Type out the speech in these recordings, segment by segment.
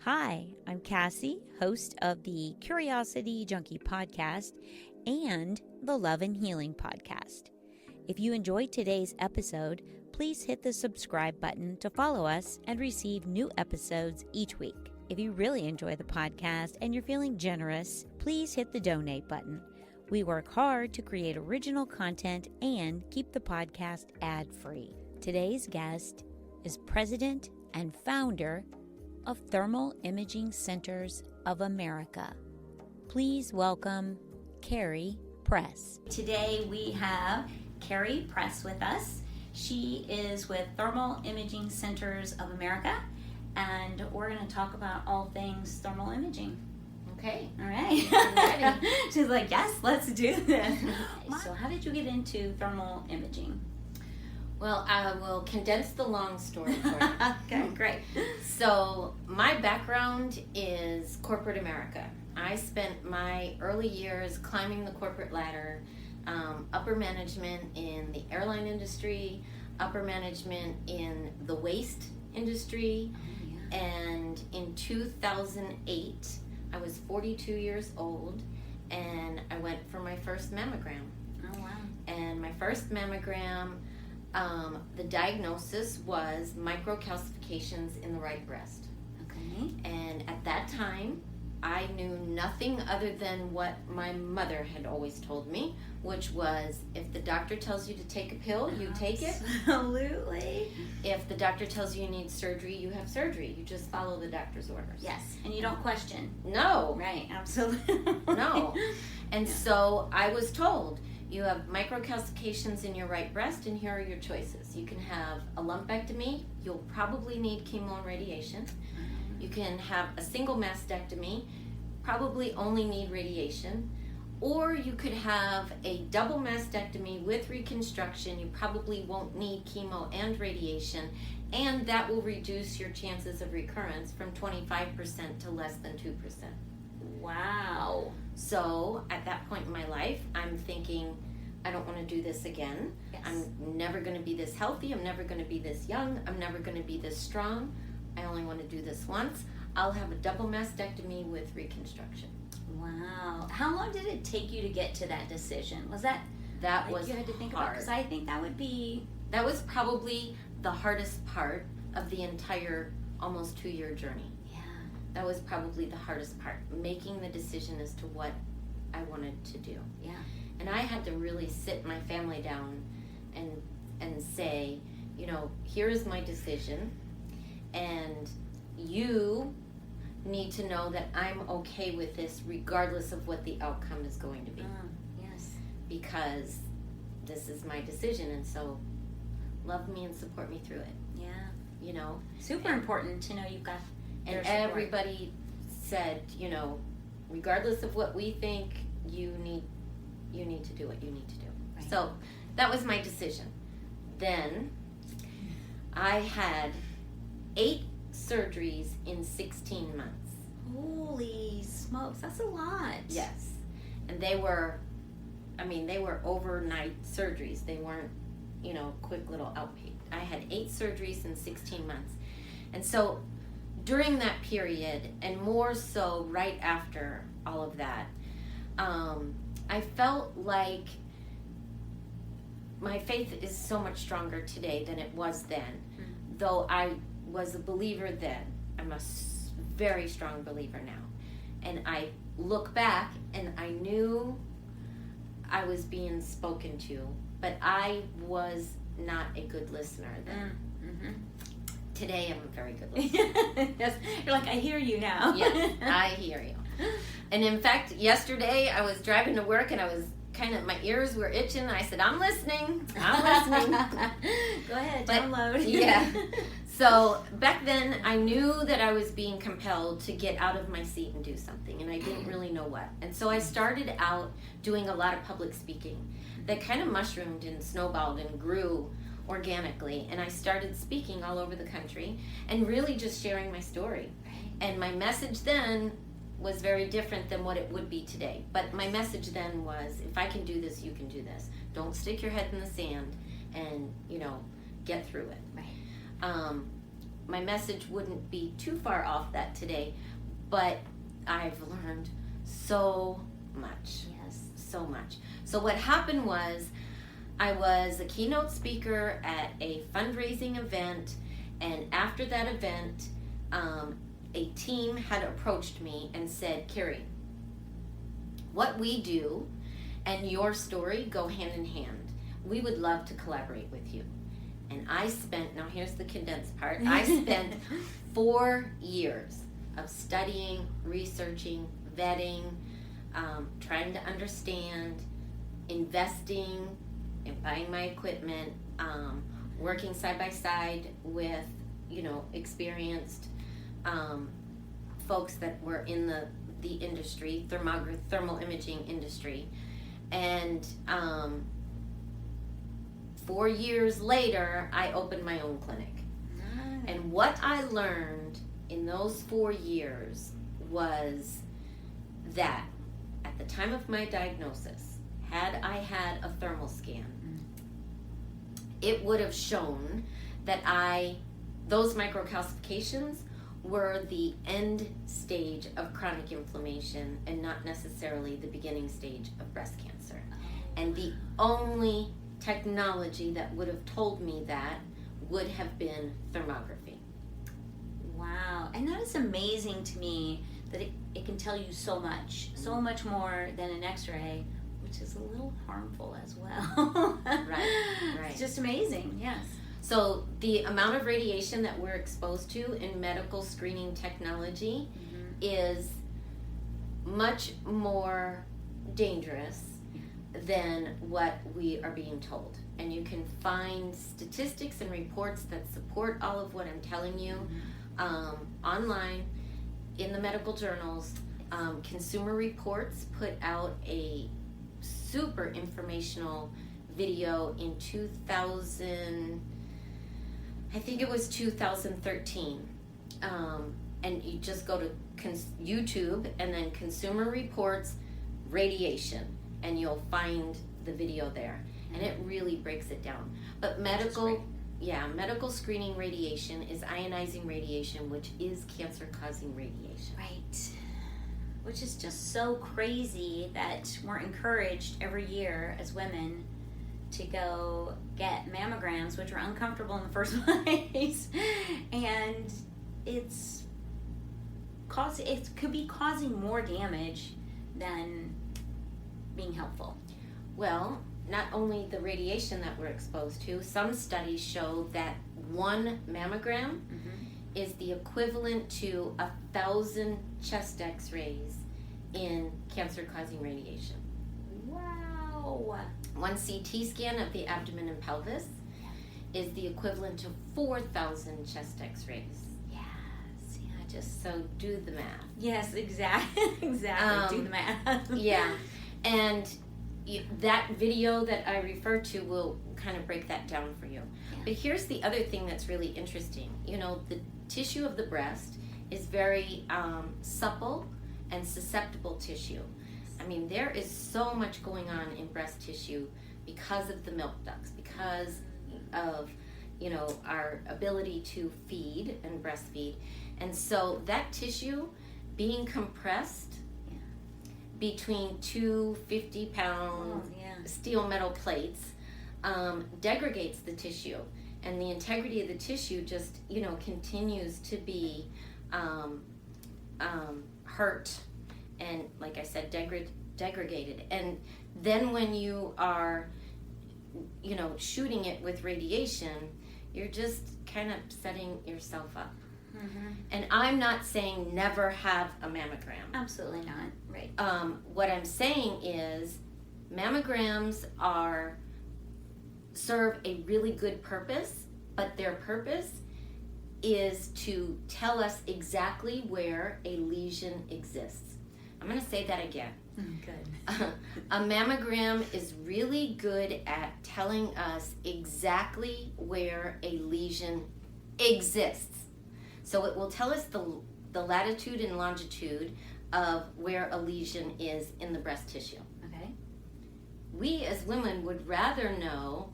Hi, I'm Cassie, host of the Curiosity Junkie podcast and the Love and Healing podcast. If you enjoyed today's episode, please hit the subscribe button to follow us and receive new episodes each week. If you really enjoy the podcast and you're feeling generous, please hit the donate button. We work hard to create original content and keep the podcast ad-free. Today's guest is president and founder of Thermal Imaging Centers of America. Please welcome Kerry Press. Today we have Kerry Press with us. She is with Thermal Imaging Centers of America, and we're going to talk about all things thermal imaging. Okay. All right. I'm ready. She's like, yes, let's do this. So how did you get into thermal imaging? Well, I will condense the long story for you. Okay, great. So, my background is corporate America. I spent my early years climbing the corporate ladder, upper management in the airline industry, upper management in the waste industry, and in 2008, I was 42 years old, and I went for my first mammogram. Oh, wow. And my first mammogram, the diagnosis was microcalcifications in the right breast. Okay. And at that time, I knew nothing other than what my mother had always told me, which was, if the doctor tells you to take a pill, you take it. Absolutely. If the doctor tells you you need surgery, you have surgery. You just follow the doctor's orders. Yes, and you don't question. No. Right, absolutely. No. And so I was told, you have microcalcifications in your right breast, and here are your choices. You can have a lumpectomy. You'll probably need chemo and radiation. You can have a single mastectomy, probably only need radiation. Or you could have a double mastectomy with reconstruction. You probably won't need chemo and radiation, and that will reduce your chances of recurrence from 25% to less than 2%. Wow. So at that point in my life, I'm thinking, I don't want to do this again. Yes. I'm never going to be this healthy. I'm never going to be this young. I'm never going to be this strong. I only want to do this once. I'll have a double mastectomy with reconstruction. Wow. How long did it take you to get to that decision? Was that Was you had to think hard. about? Because I think that would be... That was probably the hardest part of the entire almost 2-year journey. Yeah. That was probably the hardest part, making the decision as to what I wanted to do. Yeah. And I had to really sit my family down and say, you know, here is my decision, and you need to know that I'm okay with this regardless of what the outcome is going to be. Yes. Because this is my decision, and so love me and support me through it. Yeah. You know? Super important to know you've got their And support. everybody said, you know, regardless of what we think, you need to do what you need to do. Right. So that was my decision. Then I had 8 surgeries in 16 months. Holy smokes, that's a lot. Yes. And they were overnight surgeries. They weren't, you know, quick little outpatient. I had 8 surgeries in 16 months. And so during that period, and more so right after all of that, I felt like my faith is so much stronger today than it was then. Mm-hmm. Though I was a believer then, I'm a very strong believer now. And I look back and I knew I was being spoken to, but I was not a good listener then. Mm-hmm. Today I'm a very good listener. Yes. You're like, I hear you now. Yes, I hear you. And in fact, yesterday I was driving to work and I was my ears were itching. I said, I'm listening. Go ahead, download. Yeah. So back then I knew that I was being compelled to get out of my seat and do something, and I didn't really know what. And so I started out doing a lot of public speaking that kind of mushroomed and snowballed and grew organically. And I started speaking all over the country and really just sharing my story. And my message then was very different than what it would be today. But my message then was, if I can do this, you can do this. Don't stick your head in the sand and, you know, get through it. Right. my message wouldn't be too far off that today, but I've learned so much. Yes. So much. So what happened was, I was a keynote speaker at a fundraising event, and after that event, a team had approached me and said, Kerry, what we do and your story go hand in hand. We would love to collaborate with you. And I spent, now here's the condensed part, I spent 4 years of studying, researching, vetting, trying to understand, investing, in buying my equipment, working side by side with, experienced folks that were in the industry, thermal imaging industry. And 4 years later, I opened my own clinic. Nice. And what I learned in those 4 years was that at the time of my diagnosis, had I had a thermal scan, it would have shown that those microcalcifications were the end stage of chronic inflammation and not necessarily the beginning stage of breast cancer. And the only technology that would have told me that would have been thermography. Wow. And that is amazing to me that it can tell you so much more than an x-ray, which is a little harmful as well. Right. It's just amazing, yes. So the amount of radiation that we're exposed to in medical screening technology is much more dangerous than what we are being told. And you can find statistics and reports that support all of what I'm telling you online, in the medical journals. Consumer Reports put out a super informational video in 2013. And you just go to YouTube and then Consumer Reports radiation, and you'll find the video there. And it really breaks it down. But medical screening radiation is ionizing radiation, which is cancer-causing radiation. Right. Which is just so crazy that we're encouraged every year as women to go get mammograms, which are uncomfortable in the first place. And it could be causing more damage than being helpful. Well, not only the radiation that we're exposed to, some studies show that 1 mammogram is the equivalent to 1,000 chest x-rays in cancer-causing radiation. Wow. 1 CT scan of the abdomen and pelvis is the equivalent to 4,000 chest x-rays. Yes. Yeah, just So do the math. Yes, exactly. Do the math. Yeah. And that video that I refer to will kind of break that down for you. Yeah. But here's the other thing that's really interesting. The tissue of the breast is very supple and susceptible tissue. I mean, there is so much going on in breast tissue because of the milk ducts, because of, our ability to feed and breastfeed. And so that tissue being compressed between 2 50-pound steel metal plates degrades the tissue, and the integrity of the tissue just continues to be hurt and, like I said, degraded. And then when you are shooting it with radiation, you're just kind of setting yourself up. And I'm not saying never have a mammogram. Absolutely not. Right. What I'm saying is mammograms serve a really good purpose, but their purpose is to tell us exactly where a lesion exists. I'm going to say that again. Good. A mammogram is really good at telling us exactly where a lesion exists. So it will tell us the latitude and longitude of where a lesion is in the breast tissue. Okay. We as women would rather know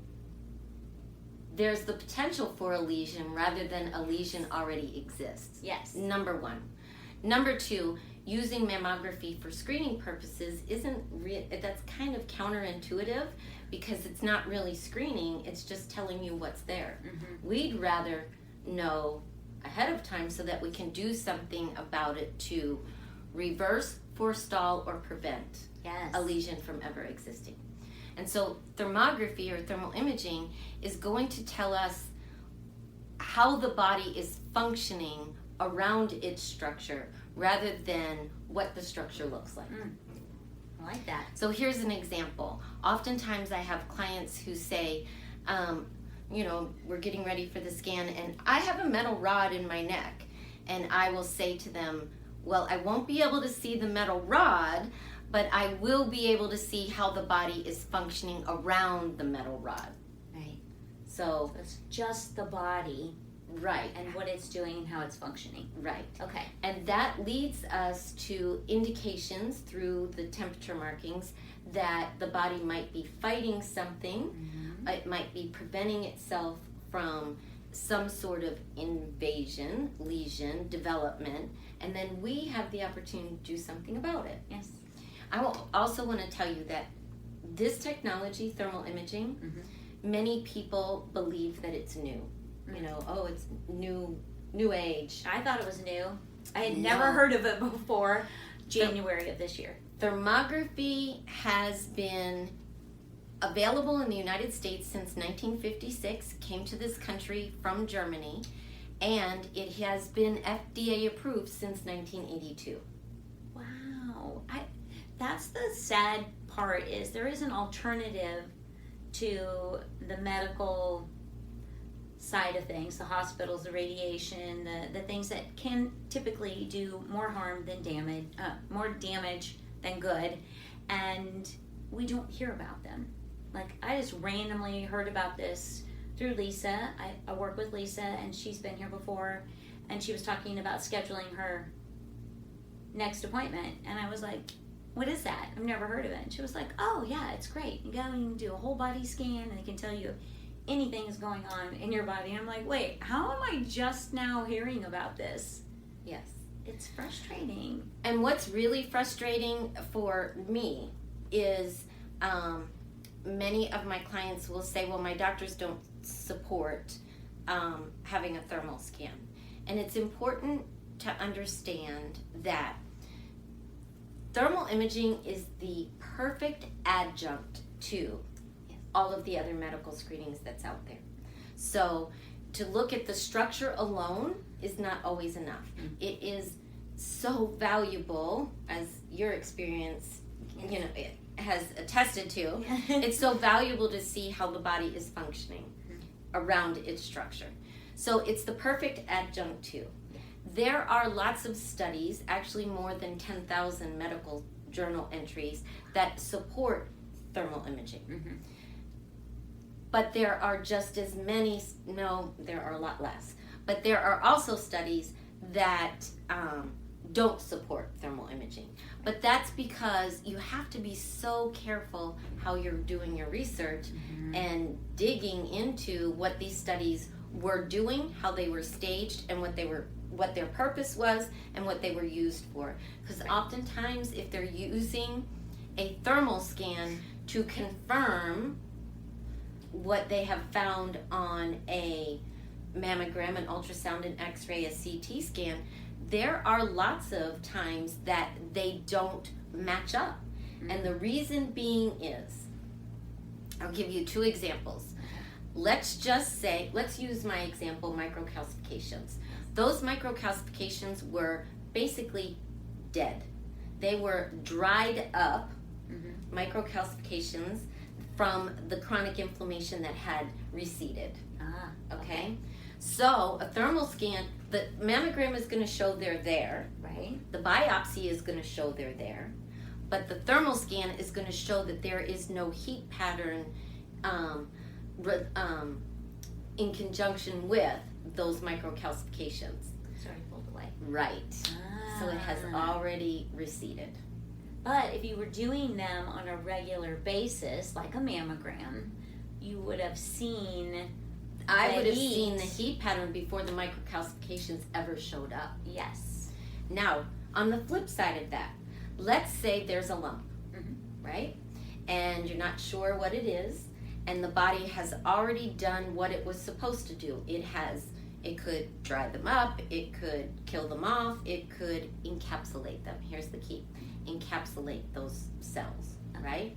there's the potential for a lesion rather than a lesion already exists. Yes. Number one. Number two, using mammography for screening purposes that's kind of counterintuitive, because it's not really screening, it's just telling you what's there. Mm-hmm. We'd rather know ahead of time so that we can do something about it to reverse, forestall, or prevent a lesion from ever existing. And so thermography or thermal imaging is going to tell us how the body is functioning around its structure rather than what the structure looks like. I like that. So here's an example. Oftentimes I have clients who say, we're getting ready for the scan and I have a metal rod in my neck. And I will say to them, well, I won't be able to see the metal rod, but I will be able to see how the body is functioning around the metal rod. Right. So it's just the body. Right. And what it's doing and how it's functioning. Right. Okay. And that leads us to indications through the temperature markings that the body might be fighting something. Mm-hmm. It might be preventing itself from some sort of invasion, lesion, development, and then we have the opportunity to do something about it. Yes. I will also want to tell you that this technology, thermal imaging, mm-hmm. many people believe that it's new. It's new age. I thought it was new. I had never heard of it before January of this year. Thermography has been available in the United States since 1956, came to this country from Germany, and it has been FDA approved since 1982. Wow. That's the sad part, is there is an alternative to the medical side of things, the hospitals, the radiation, the things that can typically do more harm than damage, more damage than good, and we don't hear about them. Like, I just randomly heard about this through Lisa. I work with Lisa, and she's been here before, and she was talking about scheduling her next appointment, and I was like, what is that? I've never heard of it. And she was like, oh yeah, it's great. You go and do a whole body scan, and they can tell you anything is going on in your body. And I'm like, wait, how am I just now hearing about this? Yes. It's frustrating. And what's really frustrating for me is many of my clients will say, well, my doctors don't support having a thermal scan. And it's important to understand that thermal imaging is the perfect adjunct to all of the other medical screenings that's out there. So to look at the structure alone is not always enough. Mm-hmm. It is so valuable, as your experience it has attested to. It's so valuable to see how the body is functioning around its structure. So it's the perfect adjunct to. There are lots of studies, actually more than 10,000 medical journal entries that support thermal imaging. Mm-hmm. But there are just as many, there are a lot less. But there are also studies that don't support thermal imaging. But that's because you have to be so careful how you're doing your research mm-hmm. and digging into what these studies were doing, how they were staged, and what their purpose was, and what they were used for. Because oftentimes, if they're using a thermal scan to confirm what they have found on a mammogram, an ultrasound, an x-ray, a CT scan, there are lots of times that they don't match up. Mm-hmm. And the reason being is, I'll give you two examples. Let's use my example, microcalcifications. Those microcalcifications were basically dead. They were dried up mm-hmm. microcalcifications from the chronic inflammation that had receded. Okay? So a thermal scan, the mammogram is going to show they're there. Right. The biopsy is going to show they're there. But the thermal scan is going to show that there is no heat pattern in conjunction with those microcalcifications. Sorry, pulled away. Right. So it has already receded. But if you were doing them on a regular basis, like a mammogram, you would have seen I would have seen the heat pattern before the microcalcifications ever showed up. Yes. Now, on the flip side of that, let's say there's a lump, right? And you're not sure what it is, and the body has already done what it was supposed to do. It could dry them up, it could kill them off, it could encapsulate them. Here's the key: encapsulate those cells, right?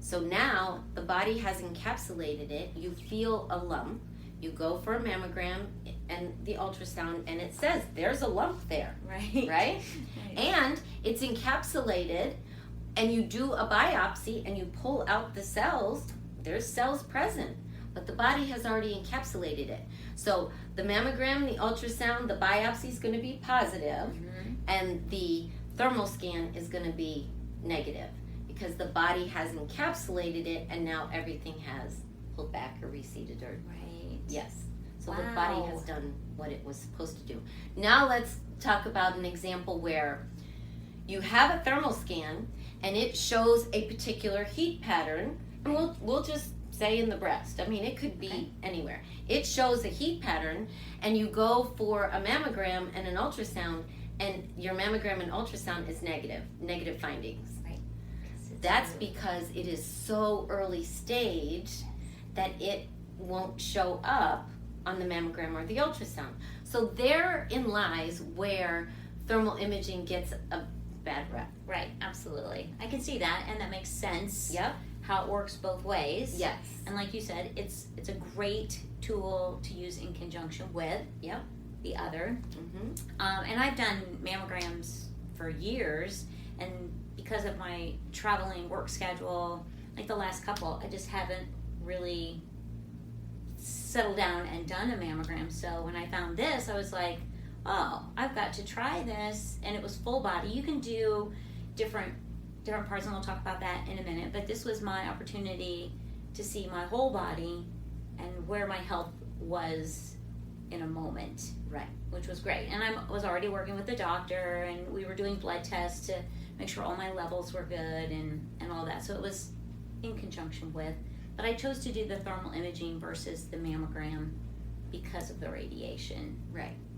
So now the body has encapsulated it. You feel a lump. You go for a mammogram and the ultrasound, and it says there's a lump there, right? And it's encapsulated, and you do a biopsy and you pull out the cells. There's cells present, but the body has already encapsulated it. So the mammogram, the ultrasound, the biopsy is going to be positive, and the thermal scan is going to be negative, because the body has encapsulated it, and now everything has pulled back or receded or yes. So the body has done what it was supposed to do. Now let's talk about an example where you have a thermal scan and it shows a particular heat pattern, and we'll just say in the breast. I mean, it could be anywhere. It shows a heat pattern, and you go for a mammogram and an ultrasound, and your mammogram and ultrasound is negative findings. Right. That's because it is so early stage that it won't show up on the mammogram or the ultrasound. So therein lies where thermal imaging gets a bad rep. Right, absolutely. I can see that, and that makes sense. Yep. How it works both ways. Yes. And like you said, it's a great tool to use in conjunction with the other. And I've done mammograms for years, and because of my traveling work schedule, like the last couple, I just haven't really settled down and done a mammogram. So when I found this, I was like, oh, I've got to try this. And it was full body. You can do different parts, and we'll talk about that in a minute, but this was my opportunity to see my whole body and where my health was in a moment, which was great. And I was already working with the doctor, and we were doing blood tests to make sure all my levels were good and all that. So it was in conjunction with, but I chose to do the thermal imaging versus the mammogram because of the radiation.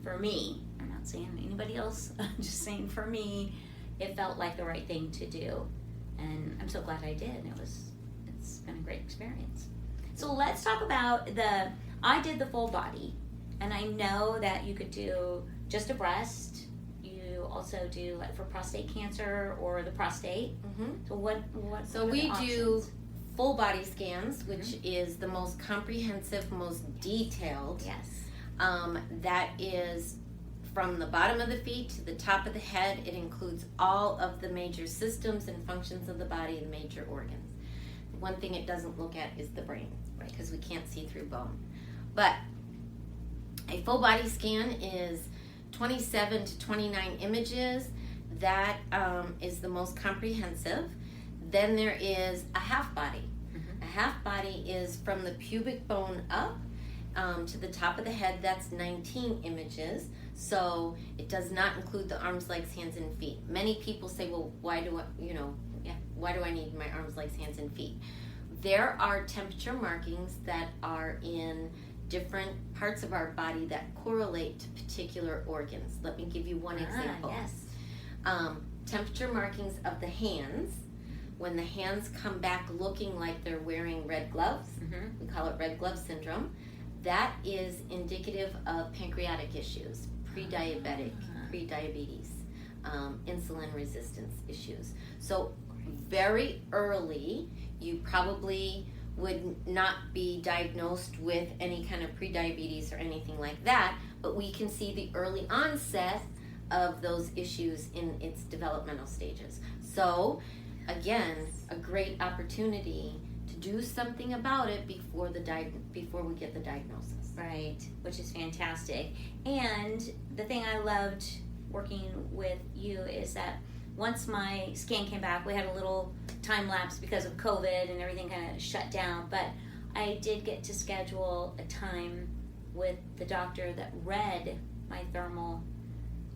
For me, I'm not saying anybody else, I'm just saying for me, it felt like the right thing to do, and I'm so glad I did. It's been a great experience. So let's talk about I did the full body, and I know that you could do just a breast. You also do like for prostate cancer or the prostate. So what So are we the do options? full body scans, which is the most comprehensive, most detailed. That is from the bottom of the feet to the top of the head. It includes all of the major systems and functions of the body, the major organs. The one thing it doesn't look at is the brain, because we can't see through bone. But a full body scan is 27 to 29 images. That is the most comprehensive. Then there is a half body. A half body is from the pubic bone up to the top of the head. That's 19 images. So it does not include the arms, legs, hands, and feet. Many people say, well, why do I need my arms, legs, hands, and feet? There are temperature markings that are in different parts of our body that correlate to particular organs. Let me give you one example. Temperature markings of the hands. When the hands come back looking like they're wearing red gloves, we call it red glove syndrome. That is indicative of pancreatic issues, pre-diabetic, pre-diabetes, insulin resistance issues. So very early, you probably would not be diagnosed with any kind of pre-diabetes or anything like that, but we can see the early onset of those issues in its developmental stages. So again, a great opportunity to do something about it before we get the diagnosis. Right, which is fantastic. And the thing I loved working with you is that once my scan came back, we had a little time lapse because of COVID and everything kind of shut down, but I did get to schedule a time with the doctor that read my thermal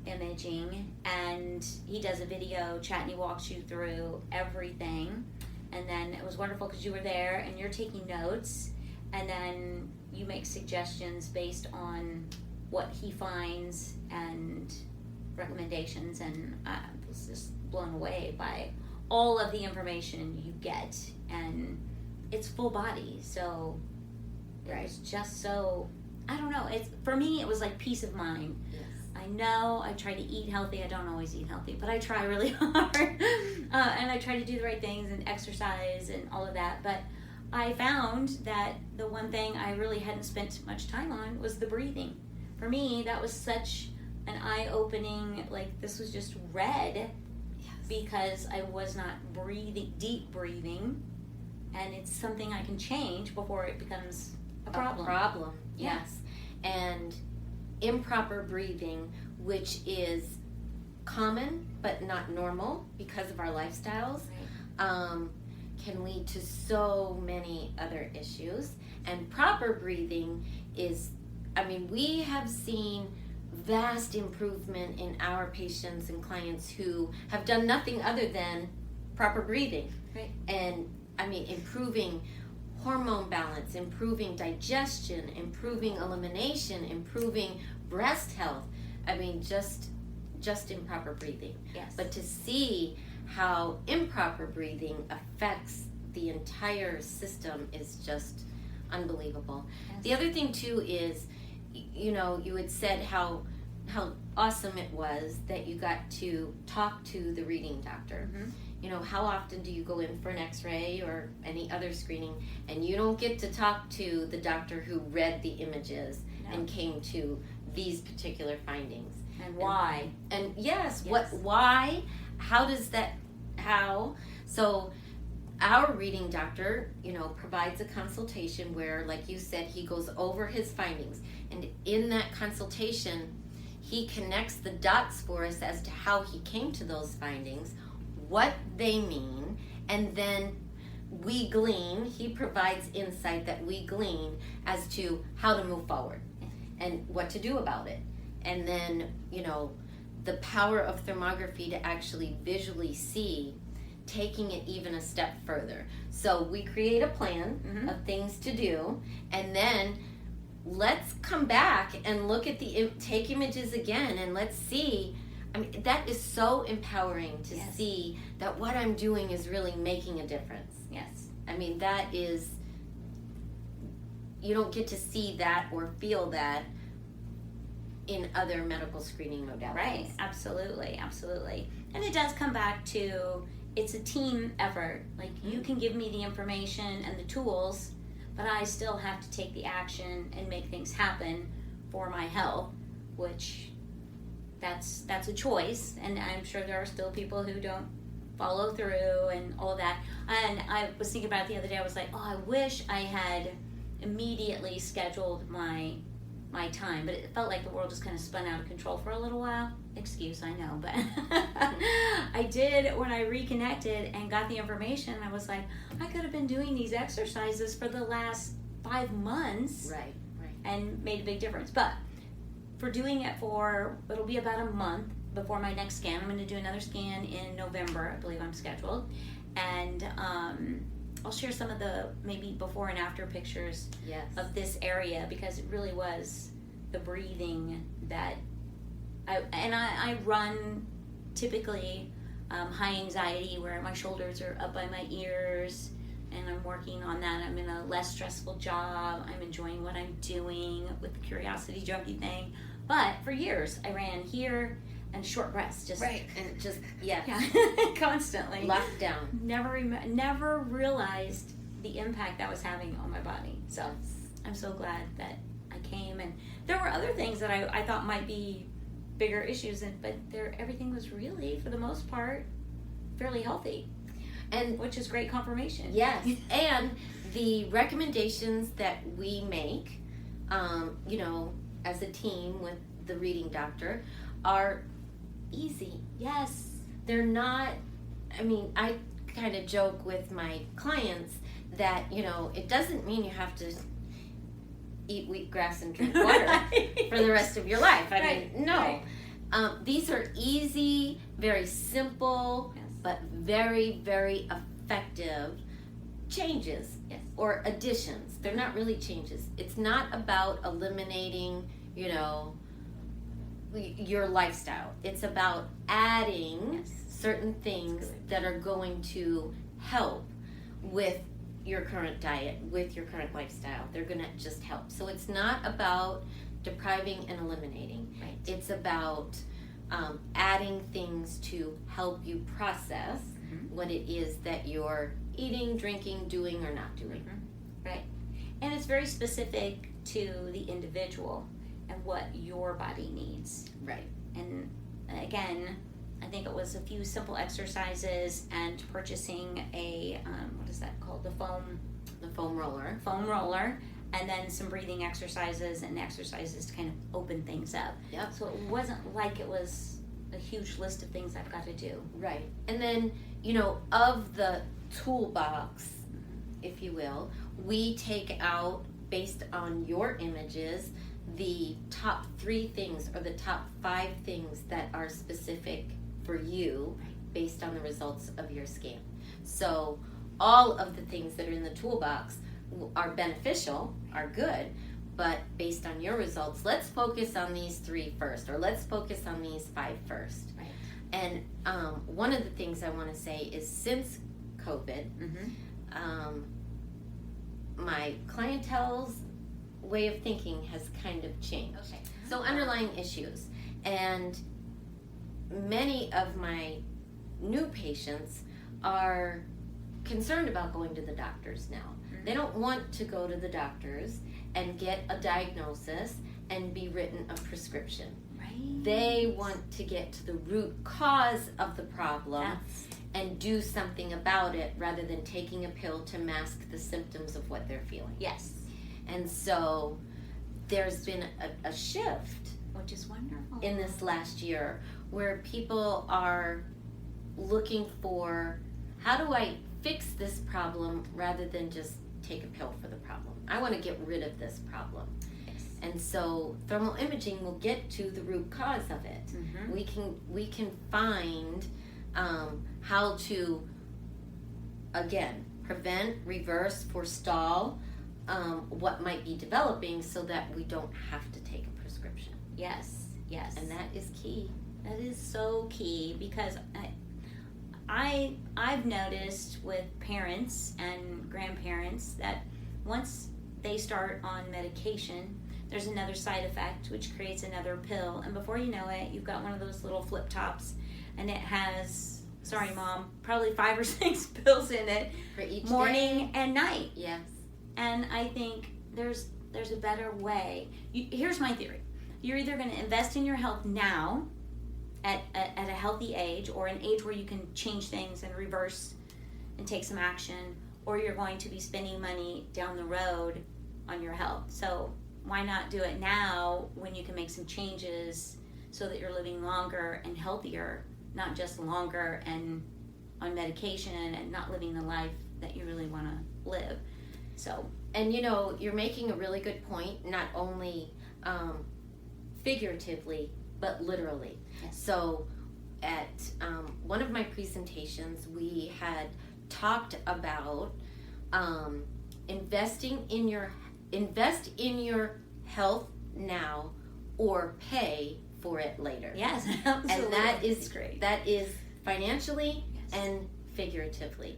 imaging, and he does a video chat and he walks you through everything. And then it was wonderful because you were there and you're taking notes, and then you make suggestions based on what he finds and recommendations, and I was just blown away by all of the information you get, and it's full body, so it was just so, I don't know, it's, for me it was like peace of mind. Yes. I know I try to eat healthy. I don't always eat healthy, but I try really hard. And I try to do the right things and exercise and all of that. But I found that the one thing I really hadn't spent much time on was the breathing. For me, that was such an eye-opening, like this was just red because I was not breathing, deep breathing. And it's something I can change before it becomes a problem. Yes. And improper breathing, which is common but not normal because of our lifestyles, can lead to so many other issues. And proper breathing is, I mean, we have seen vast improvement in our patients and clients who have done nothing other than proper breathing. Right. And I mean, improving hormone balance, improving digestion, improving elimination, improving breast health. I mean, just improper breathing. Yes. But to see how improper breathing affects the entire system is just unbelievable. Yes. The other thing too is, you know, you had said how awesome it was that you got to talk to the reading doctor. Mm-hmm. You know, how often do you go in for an x-ray or any other screening and you don't get to talk to the doctor who read the images and came to these particular findings? And why? And yes, why? How does that, So our reading doctor, you know, provides a consultation where, like you said, he goes over his findings. And in that consultation, he connects the dots for us as to how he came to those findings, what they mean, and then we glean, he provides insight that we glean as to how to move forward and what to do about it. And then, you know, the power of thermography to actually visually see, taking it even a step further. So we create a plan of things to do, and then let's come back and look at take images again, and let's see. I mean, that is so empowering to see that what I'm doing is really making a difference. Yes. I mean, that is, you don't get to see that or feel that in other medical screening modalities. Right, absolutely. And it does come back to, it's a team effort. Like, you can give me the information and the tools, but I still have to take the action and make things happen for my health, which that's a choice. And I'm sure there are still people who don't follow through and all that. And I was thinking about it the other day. I was like, oh, I wish I had immediately scheduled my time, but it felt like the world just kind of spun out of control for a little while. Excuse, I know, but I did when I reconnected and got the information. I was like, I could have been doing these exercises for the last 5 months, right, and made a big difference. But for doing it it'll be about a month before my next scan. I'm going to do another scan in November, I believe I'm scheduled, and I'll share some of the maybe before and after pictures of this area, because it really was the breathing that I run typically high anxiety, where my shoulders are up by my ears, and I'm working on that. I'm in a less stressful job. I'm enjoying what I'm doing with the Curiosity Junkie thing. But for years, I ran here and short breaths, constantly locked down. Never realized the impact that was having on my body. So I'm so glad that I came. And there were other things that I thought might be bigger issues, but everything was really, for the most part, fairly healthy, and which is great confirmation. Yes. And the recommendations that we make, you know, as a team with the reading doctor, are easy. Yes. They're not, I mean, I kind of joke with my clients that, you know, it doesn't mean you have to eat wheatgrass and drink water for the rest of your life. I mean, no. These are easy, very simple, but very, very effective changes Yes. or additions. They're not really changes. It's not about eliminating, your lifestyle. It's about adding certain things that are going to help with your current diet, with your current lifestyle. They're going to just help. So it's not about depriving and eliminating. Right. It's about adding things to help you process what it is that you're eating, drinking, doing, or not doing. Right. And it's very specific to the individual and what your body needs. Right. And again, I think it was a few simple exercises and purchasing a, what is that called? The foam roller. And then some breathing exercises and exercises to kind of open things up. Yep. So it wasn't like it was a huge list of things I've got to do. Right. And then, of the toolbox, if you will, we take out, based on your images, the top 3 things or the top 5 things that are specific for you based on the results of your scan. So all of the things that are in the toolbox are beneficial, are good, but based on your results, let's focus on these 3 first, or let's focus on these 5 first. Right. And one of the things I want to say is, since COVID, my clientele's way of thinking has kind of changed. Okay. So underlying issues, and many of my new patients are concerned about going to the doctors now. They don't want to go to the doctors and get a diagnosis and be written a prescription. Right. They want to get to the root cause of the problem and do something about it, rather than taking a pill to mask the symptoms of what they're feeling. Yes. And so there's been a shift, which is wonderful, in this last year, where people are looking for, how do I fix this problem rather than just take a pill for the problem? I want to get rid of this problem. Yes. And so thermal imaging will get to the root cause of it. We can find how to, again, prevent, reverse, forestall what might be developing, so that we don't have to take a prescription. Yes. And that is key. That is so key, because I've noticed with parents and grandparents that once they start on medication, there's another side effect, which creates another pill, and before you know it, you've got one of those little flip tops, and it has, sorry mom, probably 5 or 6 pills in it For each morning day. and night. Yes. And I think there's a better way. Here's my theory. You're either going to invest in your health now at a healthy age, or an age where you can change things and reverse and take some action, or you're going to be spending money down the road on your health. So why not do it now, when you can make some changes so that you're living longer and healthier, not just longer and on medication and not living the life that you really want to live. So, and you're making a really good point, not only figuratively, but literally. Yes. So at one of my presentations, we had talked about invest in your health now, or pay for it later. yes, absolutely. And that is great. That is financially Yes. and figuratively.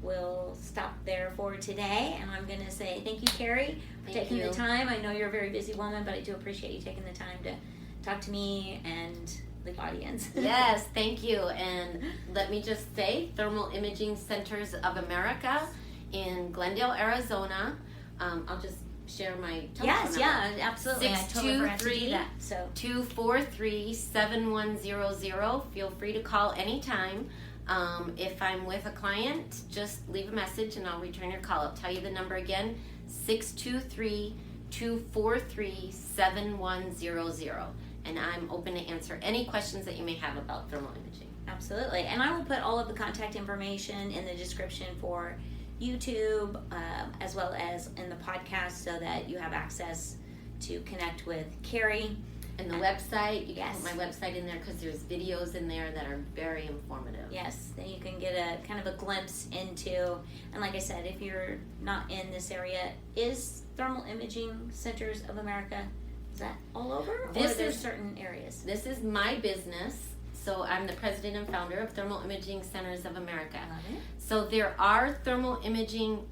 We'll stop there for today, and I'm going to say thank you, Kerry, for Thank taking you. the time. I know you're a very busy woman, but I do appreciate you taking the time to talk to me and the audience. Yes, thank you. And let me just say, Thermal Imaging Centers of America in Glendale, Arizona. I'll just share my telephone Yes, number. yeah, absolutely. I totally forgot to do that. So 243-7100. Feel free to call anytime. If I'm with a client, just leave a message and I'll return your call. I'll tell you the number again, 623-243-7100. And I'm open to answer any questions that you may have about thermal imaging. absolutely. And I will put all of the contact information in the description for YouTube, as well as in the podcast, so that you have access to connect with Kerry. And the website, you can put my website in there because there's videos in there that are very informative. Yes, then you can get a kind of a glimpse into, and like I said, if you're not in this area, is Thermal Imaging Centers of America, is that all over? Or are there certain areas? This is my business. So I'm the president and founder of Thermal Imaging Centers of America. I love it. So there are thermal imaging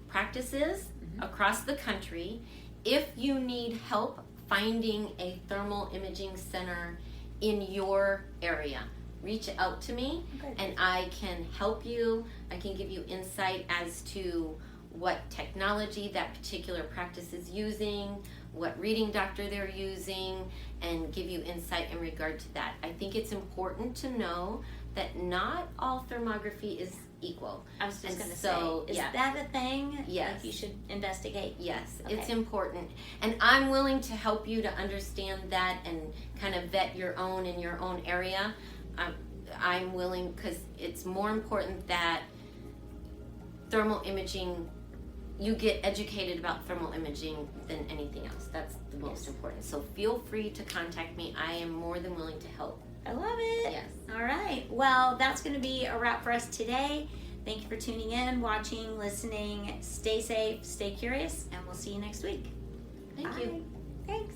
practices across the country. If you need help finding a thermal imaging center in your area, reach out to me and I can help you. I can give you insight as to what technology that particular practice is using, what reading doctor they're using, and give you insight in regard to that. I think it's important to know that not all thermography is equal. I was just going to say, is that a thing? Yes. Like you should investigate? Yes, it's important. And I'm willing to help you to understand that and kind of vet your own in your own area. I'm willing because it's more important that thermal imaging, you get educated about thermal imaging than anything else. That's the most important. So feel free to contact me. I am more than willing to help. I love it. Yes. All right. Well, that's going to be a wrap for us today. Thank you for tuning in, watching, listening. Stay safe, stay curious, and we'll see you next week. Thank you. Thanks.